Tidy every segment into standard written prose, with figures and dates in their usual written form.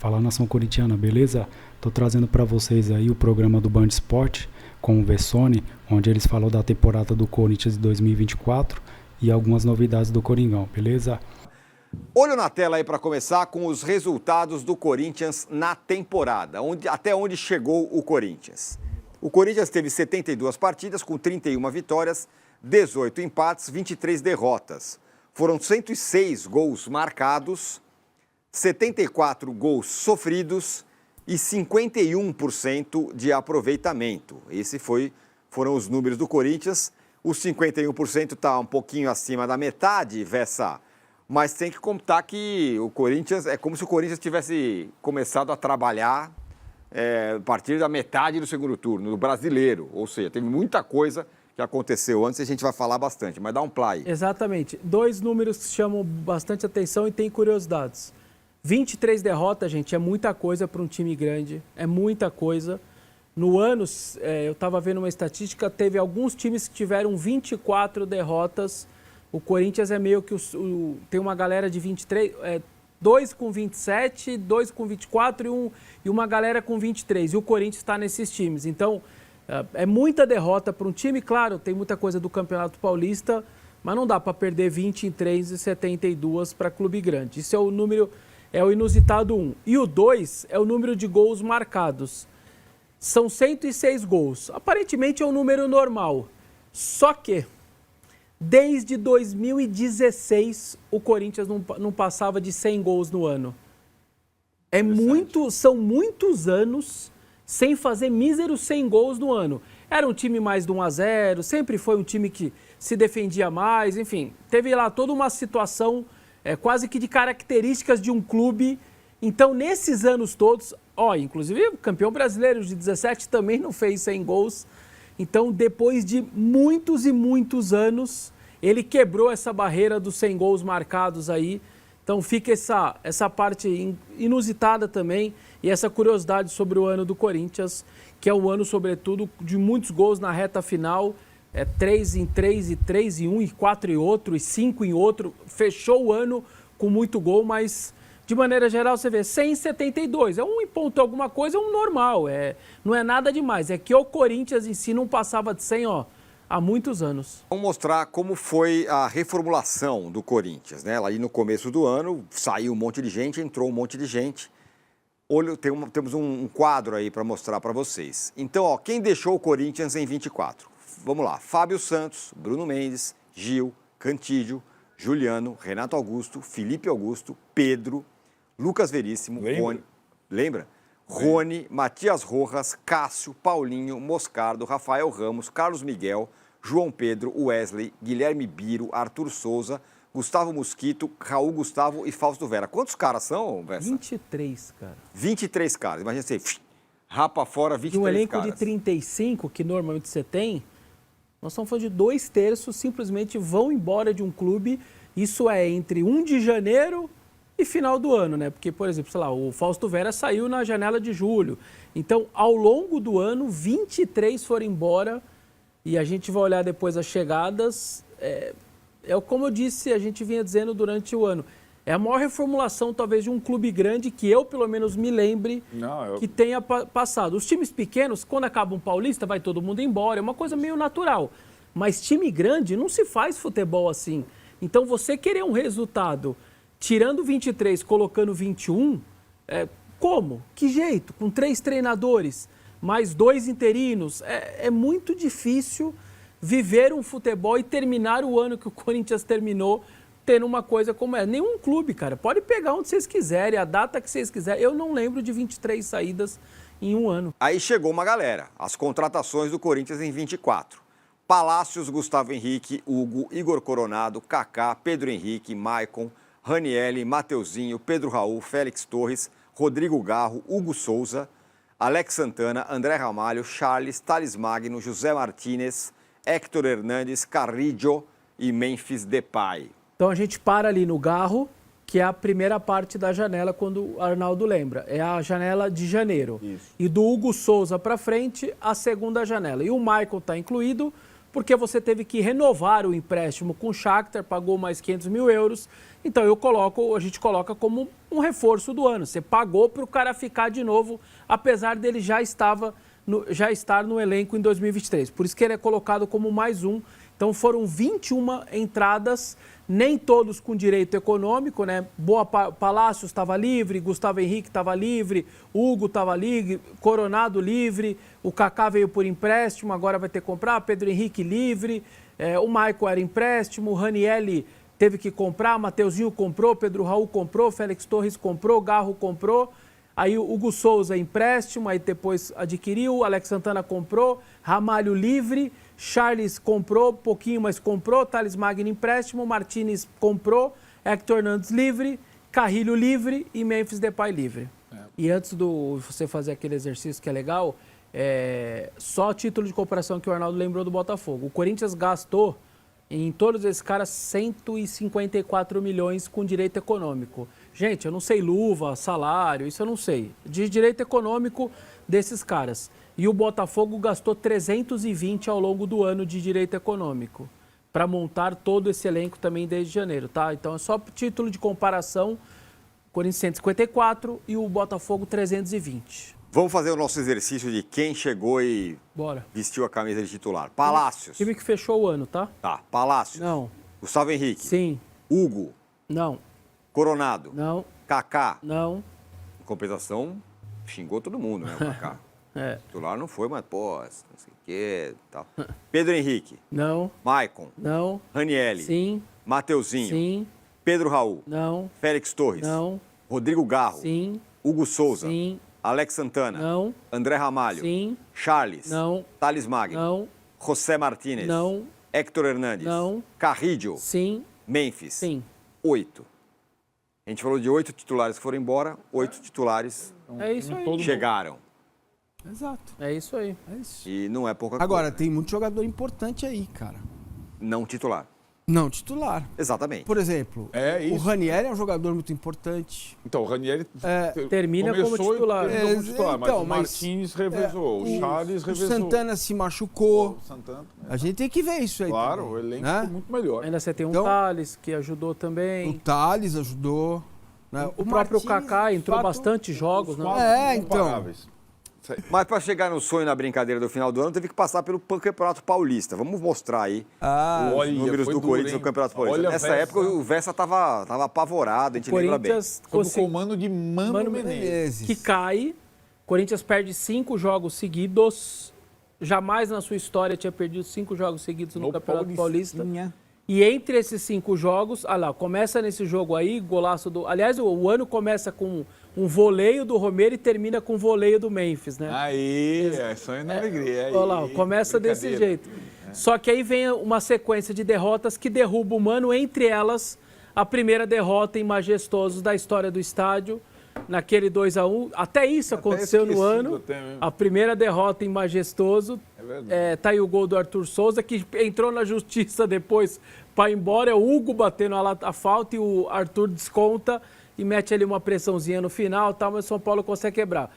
Fala, nação corintiana, beleza? Tô trazendo para vocês aí o programa do Band Esporte com o Vessone, onde eles falam da temporada do Corinthians de 2024 e algumas novidades do Coringão, beleza? Olho na tela aí para começar com os resultados do Corinthians na temporada, até onde chegou o Corinthians. O Corinthians teve 72 partidas com 31 vitórias, 18 empates, 23 derrotas. Foram 106 gols marcados, 74 gols sofridos e 51% de aproveitamento. Foram os números do Corinthians. Os 51% está um pouquinho acima da metade, Vessa. Mas tem que contar que o Corinthians, é como se o Corinthians tivesse começado a trabalhar a partir da metade do segundo turno, do brasileiro. Ou seja, teve muita coisa que aconteceu antes e a gente vai falar bastante. Mas dá um play. Exatamente. 2 números que chamam bastante atenção e tem curiosidades. 23 derrotas, gente, é muita coisa para um time grande, é muita coisa. No ano, eu estava vendo uma estatística, teve alguns times que tiveram 24 derrotas. O Corinthians é meio que tem uma galera de 23, 2 com 27, 2 com 24 e uma galera com 23. E o Corinthians está nesses times. Então, é muita derrota para um time. Claro, tem muita coisa do Campeonato Paulista, mas não dá para perder 23 e 72 para clube grande. Isso é o número... É o inusitado 1. E o 2 é o número de gols marcados. São 106 gols. Aparentemente é um número normal. Só que, desde 2016, o Corinthians não passava de 100 gols no ano. São muitos anos sem fazer míseros 100 gols no ano. Era um time mais de 1-0, sempre foi um time que se defendia mais, enfim. Teve lá toda uma situação... quase que de características de um clube. Então, nesses anos todos, inclusive o campeão brasileiro de 17 também não fez 100 gols. Então, depois de muitos e muitos anos, ele quebrou essa barreira dos 100 gols marcados aí. Então, fica essa parte inusitada também e essa curiosidade sobre o ano do Corinthians, que é um ano, sobretudo, de muitos gols na reta final. 3 em 3, e 3 em 1, e 4 em outro, e 5 em outro. Fechou o ano com muito gol, mas de maneira geral você vê 172. É um ponto alguma coisa, é um normal. Não é nada demais. É que o Corinthians em si não passava de 100 há muitos anos. Vamos mostrar como foi a reformulação do Corinthians, né? Lá no começo do ano saiu um monte de gente, entrou um monte de gente. Temos um quadro aí para mostrar para vocês. Então, quem deixou o Corinthians em 24? Vamos lá, Fábio Santos, Bruno Mendes, Gil, Cantídio, Juliano, Renato Augusto, Felipe Augusto, Pedro, Lucas Veríssimo, Rony, lembra? Rony, Matias Rojas, Cássio, Paulinho, Moscardo, Rafael Ramos, Carlos Miguel, João Pedro, Wesley, Guilherme Biro, Arthur Souza, Gustavo Mosquito, Raul Gustavo e Fausto Vera. Quantos caras são, Vessa? 23, cara. 23 caras, imagina você, rapa fora 23 caras. Um elenco de 35, que normalmente você tem... Nós estamos falando de 2/3 simplesmente vão embora de um clube. Isso é entre 1 de janeiro e final do ano, né? Porque, por exemplo, sei lá, o Fausto Vera saiu na janela de julho. Então, ao longo do ano, 23 foram embora. E a gente vai olhar depois as chegadas. Como eu disse, a gente vinha dizendo durante o ano. É a maior reformulação, talvez, de um clube grande que eu, pelo menos, me lembre que tenha passado. Os times pequenos, quando acaba um paulista, vai todo mundo embora. É uma coisa meio natural. Mas time grande não se faz futebol assim. Então, você querer um resultado tirando 23, colocando 21, como? Que jeito? Com 3 treinadores, mais 2 interinos. É muito difícil viver um futebol e terminar o ano que o Corinthians terminou tendo uma coisa como essa. Nenhum clube, cara. Pode pegar onde vocês quiserem, a data que vocês quiserem. Eu não lembro de 23 saídas em um ano. Aí chegou uma galera. As contratações do Corinthians em 24. Palácios, Gustavo Henrique, Hugo, Igor Coronado, Kaká, Pedro Henrique, Maicon, Ranielli, Mateuzinho, Pedro Raul, Félix Torres, Rodrigo Garro, Hugo Souza, Alex Santana, André Ramalho, Charles, Thales Magno, José Martínez, Héctor Hernandes, Carrillo e Memphis Depay. Então a gente para ali no Garro, que é a primeira parte da janela, quando o Arnaldo lembra. É a janela de janeiro. Isso. E do Hugo Souza para frente, a segunda janela. E o Michael está incluído, porque você teve que renovar o empréstimo com o Shakhtar, pagou mais 500 mil euros. Então a gente coloca como um reforço do ano. Você pagou para o cara ficar de novo, apesar dele já estar no elenco em 2023. Por isso que ele é colocado como mais um. Então foram 21 entradas, nem todos com direito econômico, né? Palácios estava livre, Gustavo Henrique estava livre, Hugo estava livre, Coronado livre, o Kaká veio por empréstimo, agora vai ter que comprar, Pedro Henrique livre, o Maicon era empréstimo, o Ranielli teve que comprar, Mateuzinho comprou, Pedro Raul comprou, Félix Torres comprou, Garro comprou, aí o Hugo Souza empréstimo, aí depois adquiriu, Alex Santana comprou, Ramalho livre, Charles comprou, pouquinho, mas comprou, Thales Magno empréstimo, Martínez comprou, Hector Hernandes livre, Carrilho livre e Memphis Depay livre. E antes de você fazer aquele exercício que é legal, só título de comparação que o Arnaldo lembrou do Botafogo. O Corinthians gastou em todos esses caras 154 milhões com direito econômico. Gente, eu não sei luva, salário, isso eu não sei. De direito econômico desses caras. E o Botafogo gastou 320 ao longo do ano de direito econômico para montar todo esse elenco também desde janeiro, tá? Então é só título de comparação, Corinthians 154 e o Botafogo 320. Vamos fazer o nosso exercício de quem chegou e vestiu a camisa de titular. Palácios. Time que fechou o ano, tá? Tá, Palácios. Não. Gustavo Henrique. Sim. Hugo. Não. Coronado. Não. Kaká. Não. Em compensação, xingou todo mundo, né, o Kaká. Titular não foi, mas, pô, não sei o quê, tal. Pedro Henrique. Não. Maicon. Não. Ranielli. Sim. Mateuzinho. Sim. Pedro Raul. Não. Félix Torres. Não. Rodrigo Garro. Sim. Hugo Souza. Sim. Alex Santana. Não. André Ramalho. Sim. Charles. Não. Thales Magno. Não. José Martínez. Não. Hector Hernandes. Não. Carrillo. Sim. Memphis. Sim. 8. A gente falou de 8 titulares que foram embora, 8 titulares É isso aí. chegaram. Exato. É isso aí. É isso. E não é pouca Agora, coisa. tem muito jogador importante aí, cara. Não titular. Não titular. Exatamente. Por exemplo, o Ranieri é um jogador muito importante. Então, o Ranieri termina como titular. Como titular, mas então, o Martínez revezou, o Charles O revezou. Santana se machucou. O Santana, A gente tem que ver isso aí. claro, também, o elenco né? ficou muito melhor. Ainda você tem um Então, Thales, que ajudou também. O Thales ajudou. Né? O próprio Martínez, Kaká de entrou fato, bastante jogos, né? Quatro então. incomparáveis. Mas para chegar no sonho na brincadeira do final do ano, teve que passar pelo Campeonato Paulista. Vamos mostrar aí Olha, os números foi do duro, Corinthians hein? no Campeonato Paulista. Olha, Nessa Vessa. época o Vessa estava apavorado, a gente lembra bem. Corinthians Sob o comando de Mano Menezes. que cai. Corinthians perde 5 jogos seguidos. Jamais na sua história tinha perdido 5 jogos seguidos no Campeonato Paulista. E entre esses 5 jogos, olha lá, começa nesse jogo aí, golaço do... Aliás, o ano começa com um voleio do Romero e termina com um voleio do Memphis, né? Aí, sonho na alegria. Olha lá, começa desse jeito. Só que aí vem uma sequência de derrotas que derruba o Mano, entre elas a primeira derrota em Majestosos da história do estádio, naquele 2-1. Até isso aconteceu no ano. A primeira derrota em Majestoso. Tá aí o gol do Arthur Souza, que entrou na justiça depois para ir embora. É o Hugo batendo a falta e o Arthur desconta e mete ali uma pressãozinha no final, tá, mas o São Paulo consegue quebrar.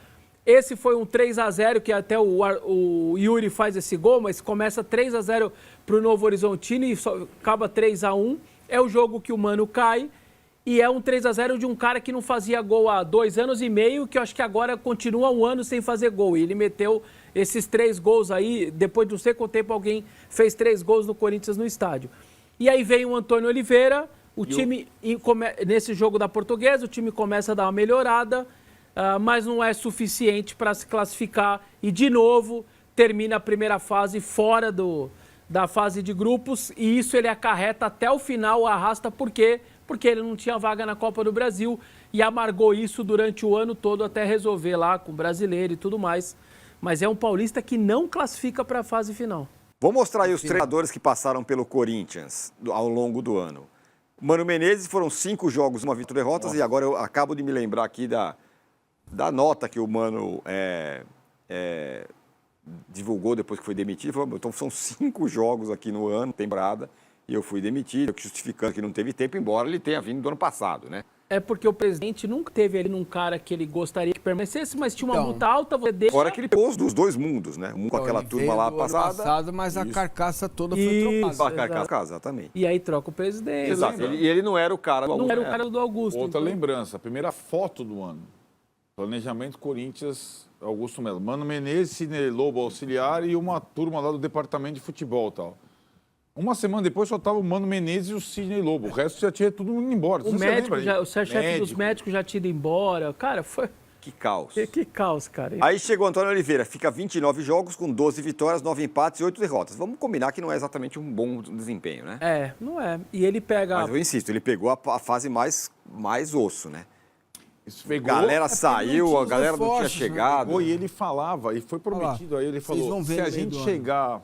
Esse foi um 3-0, que até o Yuri faz esse gol, mas começa 3-0 para o Novo Horizontino e só acaba 3-1. É o jogo que o Mano cai. E é um 3-0 de um cara que não fazia gol há 2 anos e meio, que eu acho que agora continua 1 ano sem fazer gol. E ele meteu esses 3 gols aí, depois de não sei quanto tempo alguém fez 3 gols no Corinthians no estádio. E aí vem o Antônio Oliveira, nesse jogo da Portuguesa, o time começa a dar uma melhorada, mas não é suficiente para se classificar. E, de novo, termina a primeira fase fora da fase de grupos, e isso ele acarreta até o final, arrasta por quê? Porque ele não tinha vaga na Copa do Brasil e amargou isso durante o ano todo até resolver lá com o brasileiro e tudo mais. Mas é um paulista que não classifica para a fase final. Vou mostrar aí os treinadores que passaram pelo Corinthians ao longo do ano. Mano Menezes, foram 5 jogos, 1 vitória e derrotas, e agora eu acabo de me lembrar aqui da nota que o Mano divulgou depois que foi demitido. Falou, então são 5 jogos aqui no ano, temporada, e eu fui demitido, justificando que não teve tempo, embora ele tenha vindo do ano passado, né? É porque o presidente nunca teve ali num cara que ele gostaria que permanecesse, mas tinha uma Então, multa alta, você deixa... Fora que ele pôs dos dois mundos, né? Um com aquela Ele turma veio lá do ano passada. passado, mas a Isso. carcaça toda foi Isso. trocada. A carcaça, exatamente. E aí troca o presidente. Exato. E ele não era o cara do Não era o Augusto. cara do Augusto. Outra então- lembrança, a primeira foto do ano. Planejamento Corinthians, Augusto Melo. Mano Menezes, Sidney Lobo auxiliar e uma turma lá do departamento de futebol e tal. Uma semana depois só tava o Mano Menezes e o Sidney Lobo. O resto já tinha todo mundo embora. O Você médico, lembra? o chefe dos médicos já tinha ido embora. Cara, foi... Que caos. Que caos, cara. Aí chegou o Antônio Oliveira, fica 29 jogos com 12 vitórias, 9 empates e 8 derrotas. Vamos combinar que não é exatamente um bom desempenho, né? É, não é. E ele pega... Mas eu insisto, ele pegou a fase mais osso, né? Isso pegou, Galera não saiu, tinha a os galera não tinha reforços, né? chegado. pegou e ele falava, e foi prometido. Aí ele vocês falou, vão ver se a no meio gente do ano. chegar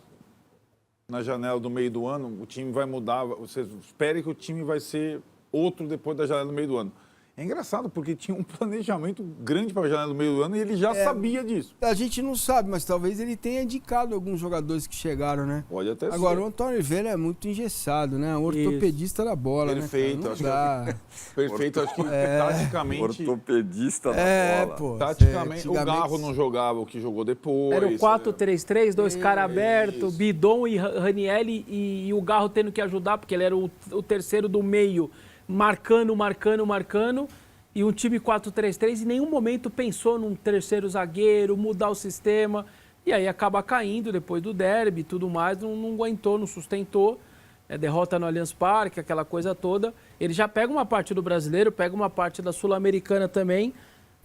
na janela do meio do ano, o time vai mudar. Vocês esperem que o time vai ser outro depois da janela do meio do ano. É engraçado, porque tinha um planejamento grande para a janela do meio do ano e ele já sabia disso. A gente não sabe, mas talvez ele tenha indicado alguns jogadores que chegaram, né? Pode até Agora, ser. o Antônio Oliveira é muito engessado, né? Um ortopedista da bola, Perfeito, né? acho cara? Não dá. Perfeito, acho que taticamente... Ortopedista da É, bola. pô. Taticamente, o Antigamente- Garro não jogava o que jogou depois. Era o 4-3-3, dois caras abertos, Isso. Bidon e Ranielli e o Garro tendo que ajudar, porque ele era o terceiro do meio, marcando. E um time 4-3-3, em nenhum momento pensou num terceiro zagueiro, mudar o sistema. E aí acaba caindo depois do derby e tudo mais, não aguentou, não sustentou. Derrota no Allianz Parque, aquela coisa toda. Ele já pega uma parte do brasileiro, pega uma parte da Sul-Americana também.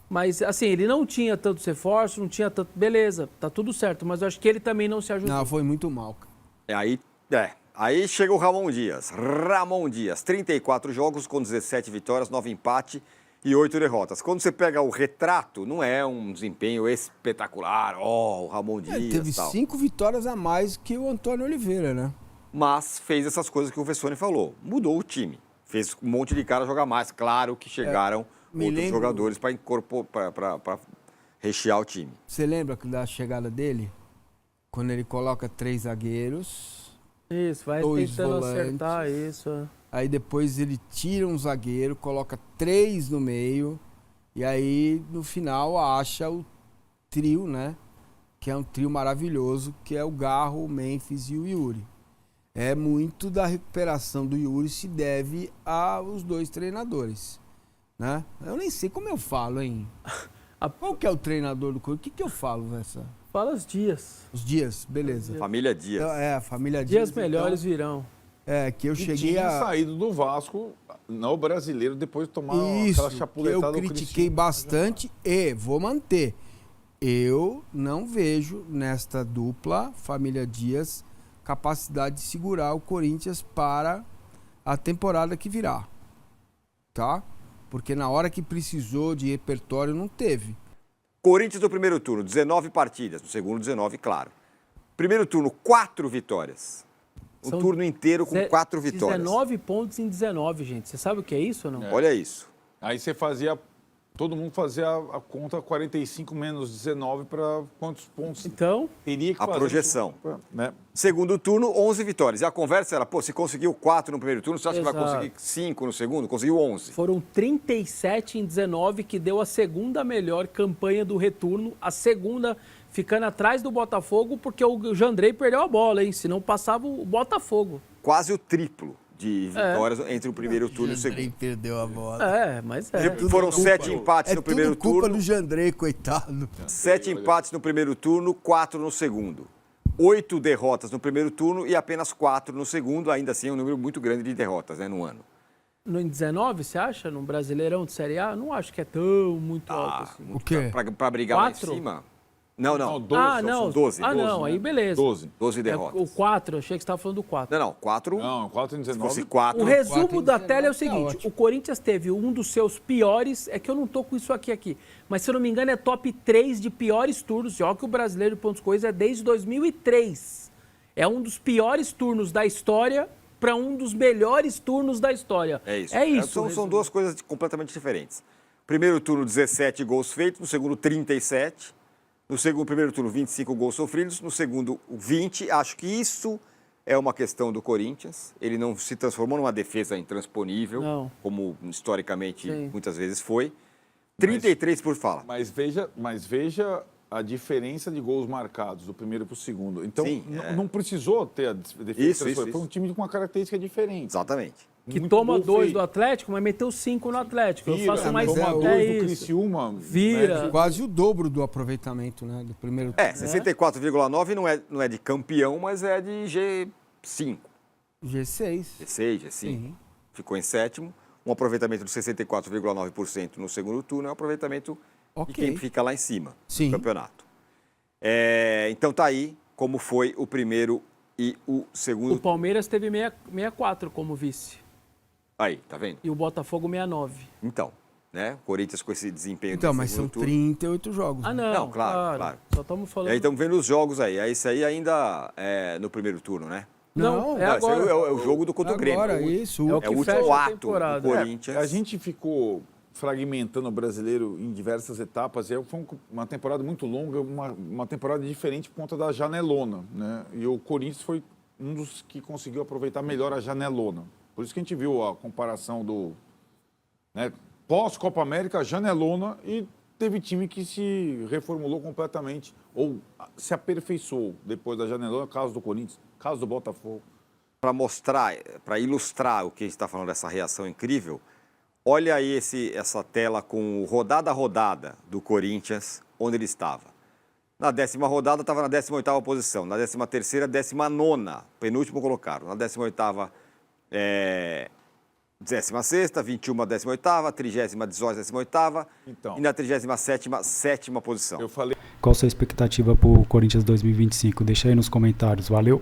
Mas, assim, ele não tinha tantos reforços, não tinha tanto... Beleza, tá tudo certo, mas eu acho que ele também não se ajudou. Não, foi muito mal. Aí chega o Ramon Dias. Ramon Dias, 34 jogos com 17 vitórias, 9 empates e 8 derrotas. Quando você pega o retrato, não é um desempenho espetacular. O Ramon Dias Ele teve tal. 5 vitórias a mais que o Antônio Oliveira, né? Mas fez essas coisas que o Vessone falou. Mudou o time. Fez um monte de cara jogar mais. Claro que chegaram me outros lembro- jogadores para rechear o time. Você lembra da chegada dele? Quando ele coloca 3 zagueiros, Isso, vai 2 tentando volantes. acertar isso. aí depois ele tira um zagueiro, coloca 3 no meio, e aí no final acha o trio, né? Que é um trio maravilhoso, que é o Garro, o Memphis e o Yuri. É muito da recuperação do Yuri se deve aos 2 treinadores, né? Eu nem sei como eu falo, hein? Qual que é o treinador do Corinthians? O que eu falo nessa? Fala os dias. Os Dias, beleza. Família Dias. Então, a família Dias. Dias melhores então, virão. que eu E cheguei tinha a... saído do Vasco no brasileiro depois de tomar Isso, aquela que chapuletada eu do critiquei Cristiano. bastante e vou manter. Eu não vejo nesta dupla, família Dias, capacidade de segurar o Corinthians para a temporada que virá. Tá? Porque na hora que precisou de repertório, não teve. Corinthians no primeiro turno, 19 partidas. No segundo, 19, claro. Primeiro turno, 4 vitórias. Um São turno inteiro com 4 vitórias. 19 pontos em 19, gente. Você sabe o que é isso ou não? Olha isso. Aí você fazia, todo mundo fazia a conta 45 menos 19 para quantos pontos Então, teria que A fazer. projeção. Né? Segundo turno, 11 vitórias. E a conversa era, se conseguiu 4 no primeiro turno, você acha que vai Exato. conseguir 5 no segundo? Conseguiu 11. foram 37 em 19, que deu a segunda melhor campanha do retorno. A segunda ficando atrás do Botafogo, porque o Jandrei perdeu a bola, hein? Senão passava o Botafogo. Quase o triplo de vitórias entre o primeiro turno e o segundo. Perdeu a bola. Mas é. Foram 7 empates no primeiro tudo culpa turno. do Jandrei, coitado. 7 empates no primeiro turno, 4 no segundo. 8 derrotas no primeiro turno e apenas 4 no segundo. Ainda assim, é um número muito grande de derrotas, né, no ano. No em 19, você acha? No Brasileirão de Série A? Não acho que é tão muito alto assim. O quê? Pra brigar lá em 4? cima? Não. Não, 12, não. são 12. Ah, 12, não, né? aí beleza. 12. 12 derrotas. O 4, achei que você estava falando do 4. Não, 4. Não, 4 em Se 19. fosse 4. O resumo 4 em da 19 tela é o tá seguinte: ótimo. o Corinthians teve um dos seus piores, é que eu não tô com isso aqui, mas se eu não me engano é top 3 de piores turnos. E olha que o Brasileiro de Pontos Corridos é desde 2003. É um dos piores turnos da história para um dos melhores turnos da história. É isso. É isso. São resumo. duas coisas completamente diferentes. Primeiro turno, 17 gols feitos. No segundo, 37. No primeiro turno, 25 gols sofridos. No segundo, 20. Acho que isso é uma questão do Corinthians. Ele não se transformou numa defesa intransponível, Não. como historicamente Sim. muitas vezes foi. 33 por fala. Mas veja a diferença de gols marcados do primeiro para o segundo. Então, Sim, não precisou ter a defesa. Isso. Foi um time com uma característica diferente. Exatamente. Que Muito toma gol 2 feito. do Atlético, mas meteu 5 no Atlético. Eu Vira, faço mais toma é 2 do isso. Criciúma. Vira. Quase o dobro do aproveitamento, né? Do primeiro tempo. 64,9 não é de campeão, mas é de G5. G6. G6, G5. Sim. Ficou em sétimo. Um aproveitamento de 64,9% no segundo turno é um aproveitamento de Ok. quem fica lá em cima Sim. do campeonato. Então tá aí como foi o primeiro e o segundo. O Palmeiras teve 64 como vice. Aí, tá vendo? E o Botafogo 69. Então, né? O Corinthians com esse desempenho Então, do mas são segundo turno. 38 jogos. Ah, né? não. Não, claro. Só estamos E falando. aí estamos vendo os jogos aí. Esse aí ainda é no primeiro turno, né? Não, é Não, esse aí agora. é o jogo do contra o Grêmio. Agora, isso. É o É que o fecha último a ato do temporada. Corinthians. A gente ficou fragmentando o brasileiro em diversas etapas. Foi uma temporada muito longa, uma temporada diferente por conta da janelona, né? E o Corinthians foi um dos que conseguiu aproveitar melhor a janelona. Por isso que a gente viu a comparação do, né, pós-Copa América, janelona, e teve time que se reformulou completamente ou se aperfeiçoou depois da janelona, caso do Corinthians, caso do Botafogo. Para mostrar, para ilustrar o que a gente está falando dessa reação incrível, olha aí essa tela com rodada a rodada do Corinthians, onde ele estava. Na 10ª rodada estava na 18ª posição, na 13ª, 19ª, penúltimo colocado. Na 18ª, 16ª, 21ª, 18ª, 30ª, 18ª Então. e na 37ª, 7ª posição. Eu falei Qual a sua expectativa para o Corinthians 2025? Deixa aí nos comentários. Valeu!